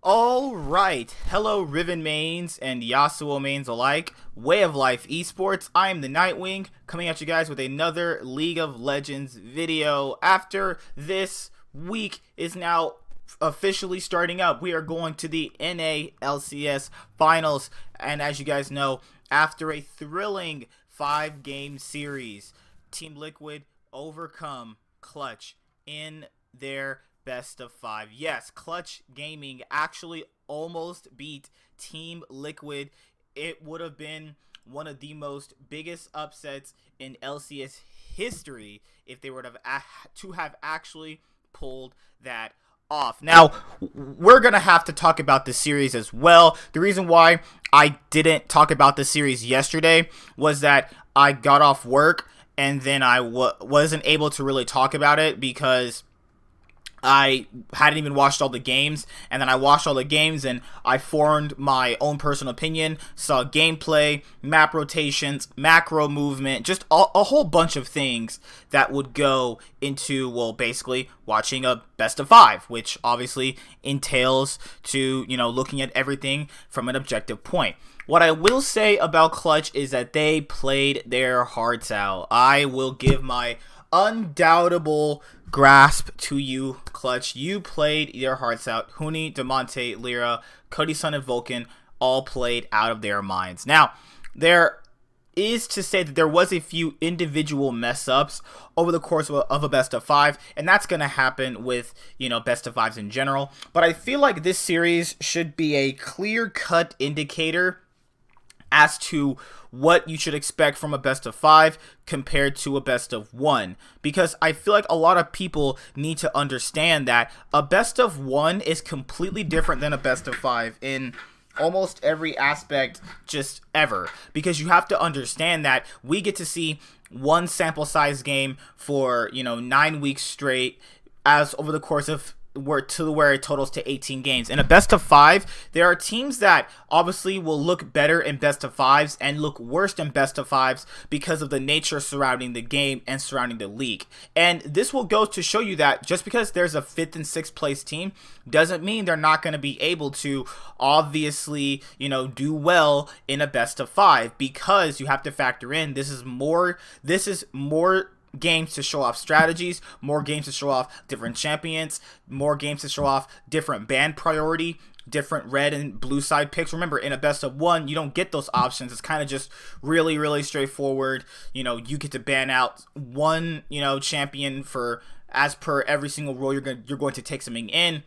Alright, hello Riven mains and Yasuo mains alike, Way of Life Esports. I am the Nightwing, coming at you guys with another League of Legends video. After this week is now officially starting up, we are going to the NA LCS Finals, and as you guys know, after a thrilling 5-game series, Team Liquid overcome Clutch in their best of 5. Yes, Clutch Gaming actually almost beat Team Liquid. It would have been one of the most biggest upsets in LCS history if they were to have actually pulled that off. Now, we're going to have to talk about this series as well. The reason why I didn't talk about this series yesterday was that I got off work and then I wasn't able to really talk about it because I hadn't even watched all the games, and then I watched all the games and I formed my own personal opinion, saw gameplay, map rotations, macro movement, just a whole bunch of things that would go into, well, basically watching a best of 5, which obviously entails to, looking at everything from an objective point. What I will say about Clutch is that they played their hearts out. I will give my undoubtable grasp to you, Clutch. You played your hearts out. Huni, Demonte, Lyra, Cody Sun, and Vulcan all played out of their minds. Now, there is to say that there was a few individual mess ups over the course of a best of 5, and that's going to happen with, best of 5s in general. But I feel like this series should be a clear-cut indicator as to what you should expect from a best of 5 compared to a best of 1, because I feel like a lot of people need to understand that a best of 1 is completely different than a best of 5 in almost every aspect just ever, because you have to understand that we get to see one sample size game for 9 weeks straight as over the course of where it totals to 18 games. In a best of 5, there are teams that obviously will look better in best of 5s and look worse in best of 5s because of the nature surrounding the game and surrounding the league. And this will go to show you that just because there's a 5th and 6th place team doesn't mean they're not going to be able to obviously, do well in a best of 5, because you have to factor in this is more games to show off strategies, more games to show off different champions, more games to show off different ban priority, different red and blue side picks. Remember, in a best of 1, you don't get those options. It's kind of just really, really straightforward. You get to ban out one, champion for as per every single role you're going to take something in.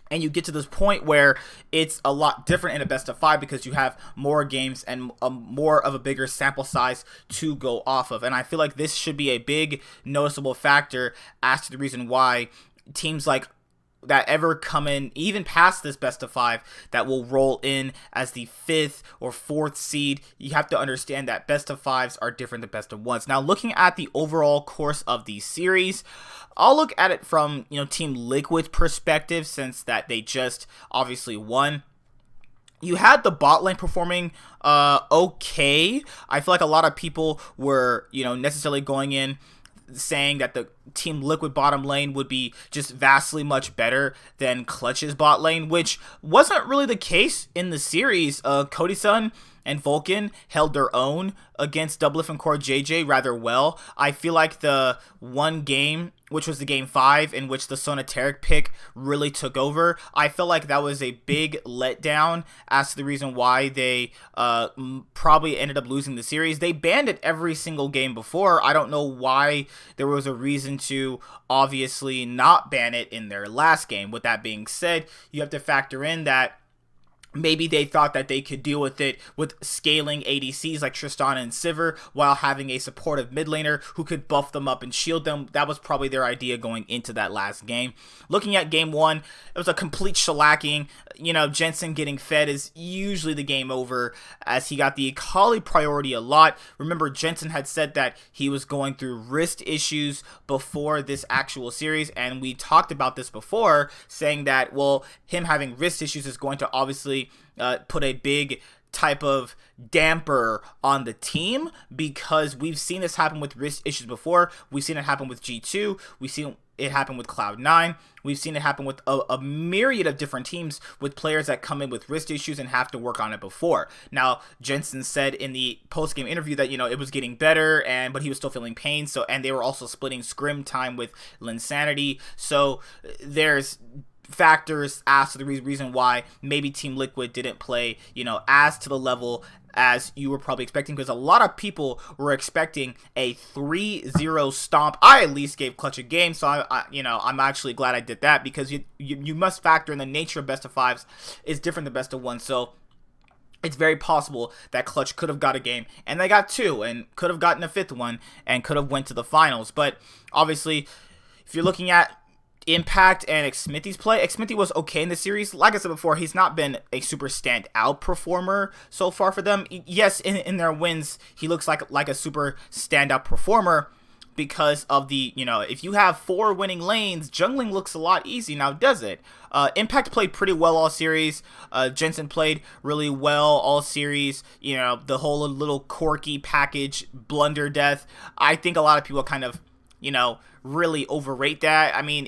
And you get to this point where it's a lot different in a best of 5 because you have more games and more of a bigger sample size to go off of. And I feel like this should be a big noticeable factor as to the reason why teams like that ever come in, even past this best of 5, that will roll in as the 5th or 4th seed. You have to understand that best of 5s are different than best of 1s. Now, looking at the overall course of the series, I'll look at it from, Team Liquid's perspective, since that they just obviously won. You had the bot lane performing okay. I feel like a lot of people were, necessarily going in saying that the Team Liquid bottom lane would be just vastly much better than Clutch's bot lane, which wasn't really the case in the series. Cody Sun and Vulcan held their own against Doublelift and Core JJ rather well. I feel like the one game, which was the game 5, in which the Sonateric pick really took over, I felt like that was a big letdown as to the reason why they probably ended up losing the series. They banned it every single game before. I don't know why there was a reason to obviously not ban it in their last game. With that being said, you have to factor in that maybe they thought that they could deal with it with scaling ADCs like Tristana and Sivir while having a supportive mid laner who could buff them up and shield them. That was probably their idea going into that last game. Looking at game one, it was a complete shellacking. You know, Jensen getting fed is usually the game over, as he got the Akali priority a lot. Remember, Jensen had said that he was going through wrist issues before this actual series, and we talked about this before, saying that, well, him having wrist issues is going to obviously put a big type of damper on the team, because we've seen this happen with wrist issues before. We've seen it happen with G2. We've seen it happen with Cloud9. We've seen it happen with a myriad of different teams with players that come in with wrist issues and have to work on it before. Now, Jensen said in the post-game interview that, it was getting better, but he was still feeling pain. And they were also splitting scrim time with Linsanity. So there's factors as to the reason why maybe Team Liquid didn't play, as to the level as you were probably expecting, because a lot of people were expecting a 3-0 stomp. I at least gave Clutch a game, so I'm actually glad I did that, because you must factor in the nature of best of fives is different than best of one. So it's very possible that Clutch could have got a game, and they got two, and could have gotten a fifth one, and could have went to the finals. But obviously, if you're looking at Impact and Xmithy's play, Xmithy was okay in the series. Like I said before, he's not been a super standout performer so far for them. Yes, in their wins, he looks like a super standout performer because of the, if you have 4 winning lanes, jungling looks a lot easy now, does it? Impact played pretty well all series. Jensen played really well all series. The whole little quirky package, Blunder Death, I think a lot of people kind of, really overrate that. I mean,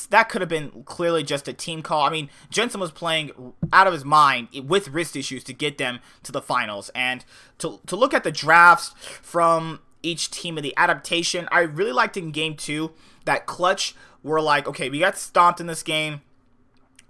that could have been clearly just a team call. I mean, Jensen was playing out of his mind with wrist issues to get them to the finals. And to look at the drafts from each team and the adaptation, I really liked in game 2 that Clutch were like, okay, we got stomped in this game.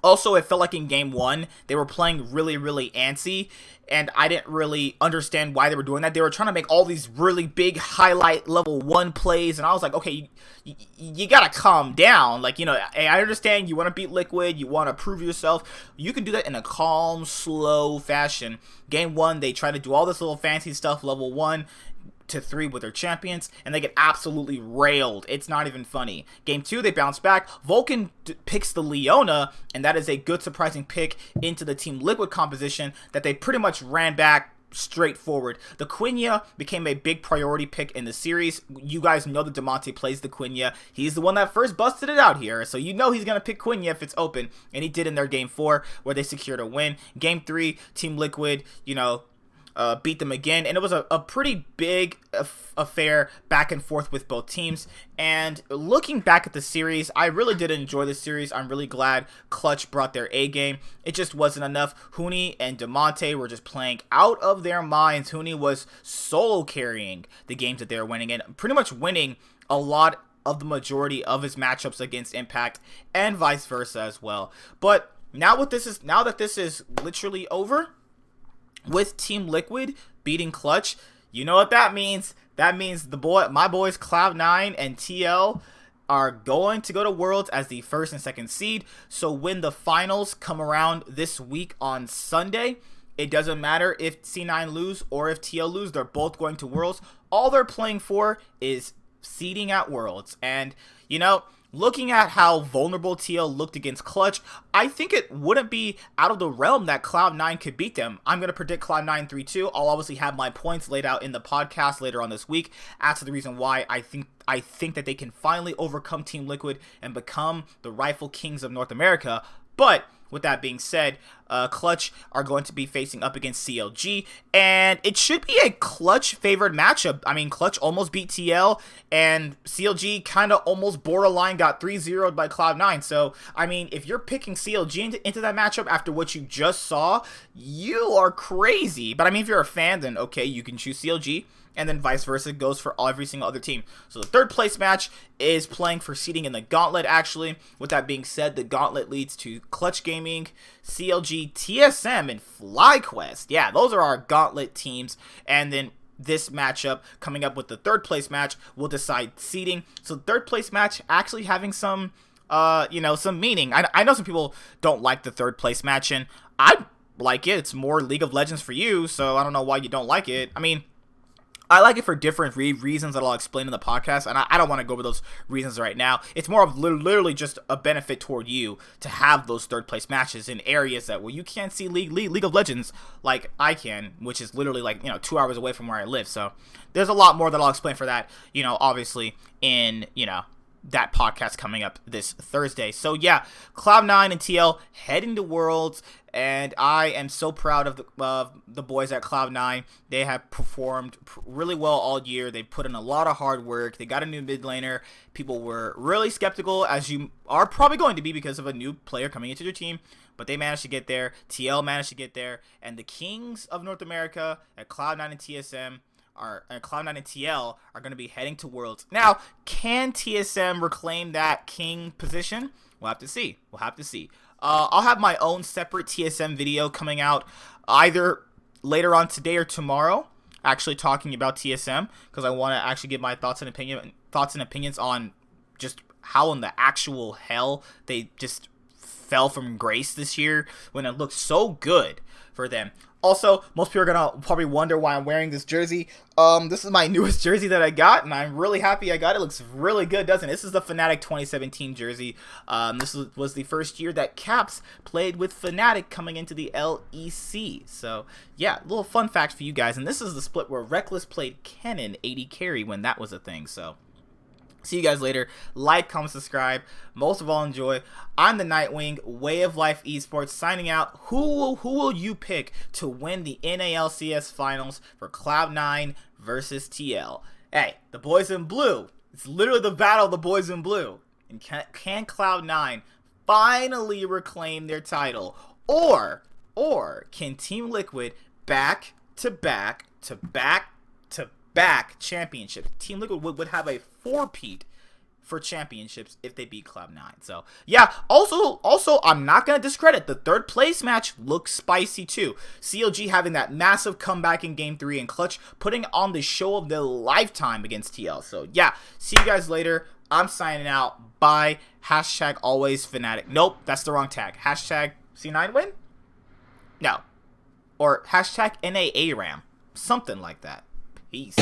Also, it felt like in game 1, they were playing really, really antsy, and I didn't really understand why they were doing that. They were trying to make all these really big highlight level 1 plays, and I was like, okay, you gotta calm down. Like, I understand you want to beat Liquid, you want to prove yourself. You can do that in a calm, slow fashion. Game 1, they try to do all this little fancy stuff, level 1 to 3 with their champions, and they get absolutely railed. It's not even funny. Game 2, they bounce back. Vulcan picks the Leona, and that is a good surprising pick into the Team Liquid composition that they pretty much ran back straightforward. The Quenya became a big priority pick in the series. You guys know that Demonte plays the Quenya. He's the one that first busted it out here, so he's gonna pick Quenya if it's open, and he did in their game 4 where they secured a win. Game 3, Team Liquid, beat them again, and it was a pretty big affair back and forth with both teams. And looking back at the series, I really did enjoy the series. I'm really glad Clutch brought their A game. It just wasn't enough. Huni and Demonte were just playing out of their minds. Huni was solo carrying the games that they were winning, and pretty much winning a lot of the majority of his matchups against Impact, and vice versa as well. But now that this is literally over, with Team Liquid beating Clutch, you know what that means? That means my boys Cloud9 and TL are going to go to Worlds as the 1st and 2nd seed. So when the finals come around this week on Sunday, it doesn't matter if C9 lose or if TL lose, they're both going to Worlds. All they're playing for is seeding at Worlds. And, looking at how vulnerable TL looked against Clutch, I think it wouldn't be out of the realm that Cloud9 could beat them. I'm going to predict Cloud9 3-2. I'll obviously have my points laid out in the podcast later on this week as to the reason why I think that they can finally overcome Team Liquid and become the rightful kings of North America. But with that being said, Clutch are going to be facing up against CLG, and it should be a Clutch favored matchup. I mean, Clutch almost beat TL, and CLG kind of almost borderline got 3-0'd by Cloud9. So, I mean, if you're picking CLG into that matchup after what you just saw, you are crazy. But I mean, if you're a fan, then okay, you can choose CLG. And then vice versa goes for every single other team. So the 3rd place match is playing for seeding in the Gauntlet, actually. With that being said, the Gauntlet leads to Clutch Gaming, CLG, TSM, and FlyQuest. Yeah, those are our Gauntlet teams. And then this matchup coming up with the 3rd place match will decide seeding. So the 3rd place match actually having some, some meaning. I know some people don't like the 3rd place match, and I like it. It's more League of Legends for you, so I don't know why you don't like it. I mean, I like it for different reasons that I'll explain in the podcast, and I don't want to go over those reasons right now. It's more of literally just a benefit toward you to have those 3rd place matches in areas that where you can't see League of Legends like I can, which is literally 2 hours away from where I live. So there's a lot more that I'll explain for that, obviously in that podcast coming up this Thursday. So yeah, Cloud9 and TL heading to Worlds, and I am so proud of the boys at Cloud9. They have performed really well all year. They put in a lot of hard work. They got a new mid laner. People were really skeptical, as you are probably going to be because of a new player coming into their team, but they managed to get there. TL managed to get there, and the Kings of North America at Cloud9 and TSM Cloud9 and TL are going to be heading to Worlds. Now, can TSM reclaim that king position? We'll have to see. I'll have my own separate TSM video coming out either later on today or tomorrow, actually talking about TSM, because I want to actually give my thoughts and opinions on just how in the actual hell they just fell from grace this year when it looked so good for them. Also, most people are going to probably wonder why I'm wearing this jersey. This is my newest jersey that I got, and I'm really happy I got it. It looks really good, doesn't it? This is the Fnatic 2017 jersey. This was the first year that Caps played with Fnatic coming into the LEC. So, yeah, a little fun fact for you guys. And this is the split where Reckless played Kennen AD carry when that was a thing, so... See you guys later. Like, comment, subscribe. Most of all, enjoy. I'm the Nightwing, Way of Life Esports, signing out. Who will you pick to win the NALCS finals for Cloud9 versus TL? Hey, the boys in blue. It's literally the battle of the boys in blue. And can Cloud9 finally reclaim their title? Or can Team Liquid back to back championships? Team Liquid would have a 4-peat for championships if they beat Cloud9. So yeah, also I'm not gonna discredit the third place match. Looks spicy too. CLG having that massive comeback in game 3 and Clutch putting on the show of their lifetime against TL. So yeah, see you guys later. I'm signing out. Bye. Hashtag always Fnatic. Nope, that's the wrong tag. Hashtag C9 win? No. Or hashtag NAARAM. Something like that. Peace.